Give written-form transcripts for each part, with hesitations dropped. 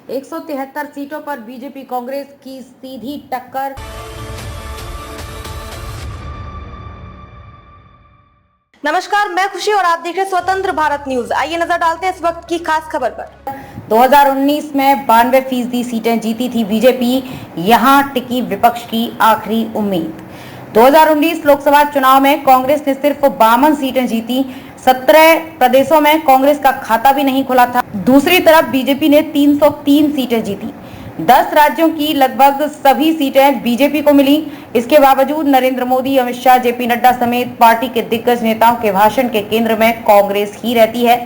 173 सीटों पर बीजेपी कांग्रेस की सीधी टक्कर। नमस्कार, मैं खुशी और आप देख रहे हैं स्वतंत्र भारत न्यूज। आइए नजर डालते हैं इस वक्त की खास खबर पर। 2019 में 92% सीटें जीती थी बीजेपी, यहां टिकी विपक्ष की आखिरी उम्मीद। 2019 लोकसभा चुनाव में कांग्रेस ने सिर्फ 52 सीटें जीती। 17 प्रदेशों में कांग्रेस का खाता भी नहीं खुला था। दूसरी तरफ बीजेपी ने 303 सीटें जीती। 10 राज्यों की लगभग सभी सीटें बीजेपी को मिली। इसके बावजूद नरेंद्र मोदी, अमित शाह, जेपी नड्डा समेत पार्टी के दिग्गज नेताओं के भाषण के केंद्र में कांग्रेस ही रहती है।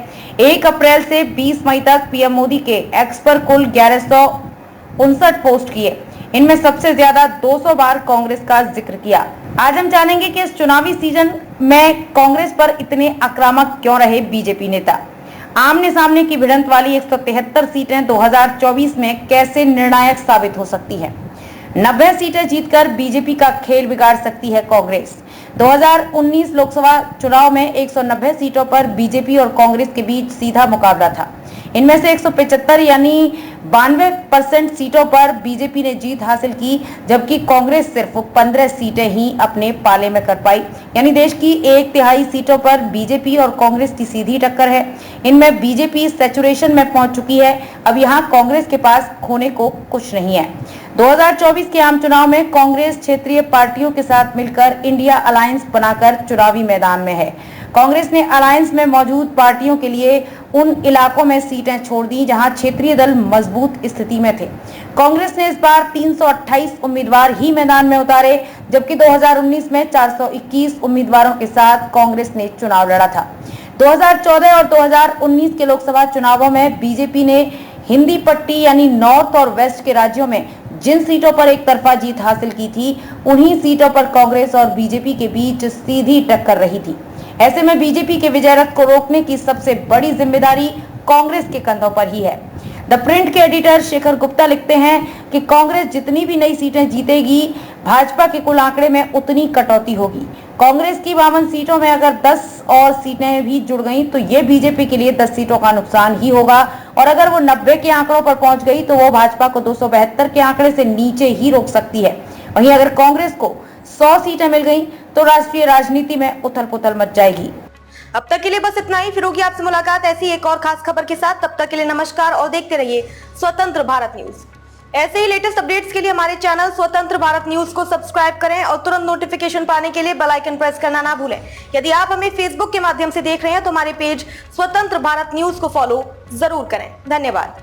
1 अप्रैल से 20 मई तक पीएम मोदी के एक्स पर कुल 1159 पोस्ट किए। इनमें सबसे ज्यादा 200 बार कांग्रेस का जिक्र किया। आज हम जानेंगे कि इस चुनावी सीजन में कांग्रेस पर इतने आक्रामक क्यों रहे बीजेपी नेता। आमने सामने की भिड़ंत वाली 173 सीटें 2024 में कैसे निर्णायक साबित हो सकती है। 90 सीटें जीतकर बीजेपी का खेल बिगाड़ सकती है कांग्रेस। 2019 लोकसभा चुनाव में 190 सीटों पर बीजेपी और कांग्रेस के बीच सीधा मुकाबला था। इनमें से 175 यानी 92% सीटों पर बीजेपी ने जीत हासिल की, जबकि कांग्रेस सिर्फ 15 सीटें ही अपने पाले में कर पाई। यानी देश की 1/3 सीटों पर बीजेपी और कांग्रेस की सीधी टक्कर है। इनमें बीजेपी सैचुरेशन में पहुंच चुकी है। अब यहां कांग्रेस के पास खोने को कुछ नहीं है। 2024 के आम चुनाव में कांग्रेस क्षेत्रीय पार्टियों के साथ मिलकर इंडिया अलायंस बनाकर चुनावी मैदान में है। कांग्रेस ने अलायंस में मौजूद पार्टियों के लिए उन इलाकों में सीटें छोड़ दी जहां क्षेत्रीय दल मजबूत स्थिति में थे। कांग्रेस ने इस बार 328 उम्मीदवार ही मैदान में उतारे, जबकि 2019 में 421 उम्मीदवारों के साथ कांग्रेस ने चुनाव लड़ा था। 2014 और 2019 के लोकसभा चुनावों में बीजेपी ने हिंदी पट्टी यानी नॉर्थ और वेस्ट के राज्यों में जिन सीटों पर एक तरफा जीत हासिल की थी, उन्हीं सीटों पर कांग्रेस और बीजेपी के बीच सीधी टक्कर रही थी। ऐसे में बीजेपी के विजय रथ को रोकने की सबसे बड़ी जिम्मेदारी कांग्रेस के कंधों पर ही है। द प्रिंट के एडिटर शेखर गुप्ता लिखते हैं कि कांग्रेस जितनी भी नई सीटें जीतेगी, भाजपा के कुल आंकड़े में उतनी कटौती होगी। कांग्रेस की 52 सीटों में अगर 10 और सीटें भी जुड़ गईं, तो ये बीजेपी के लिए 10 सीटों का नुकसान ही होगा। और अगर वो 90 के आंकड़ों पर पहुंच गई, तो वो भाजपा को 272 के आंकड़े से नीचे ही रोक सकती है। वहीं अगर कांग्रेस को 100 सीटें मिल गई, तो राष्ट्रीय राजनीति में उथल पुथल मच जाएगी। अब तक के लिए बस इतना ही। फिर होगी आपसे मुलाकात ऐसी एक और खास खबर के साथ। तब तक के लिए नमस्कार और देखते रहिए स्वतंत्र भारत न्यूज। ऐसे ही लेटेस्ट अपडेट्स के लिए हमारे चैनल स्वतंत्र भारत न्यूज को सब्सक्राइब करें और तुरंत नोटिफिकेशन पाने के लिए बेल आइकन प्रेस करना ना भूलें। यदि आप हमें फेसबुक के माध्यम से देख रहे हैं तो हमारे पेज स्वतंत्र भारत न्यूज को फॉलो जरूर करें। धन्यवाद।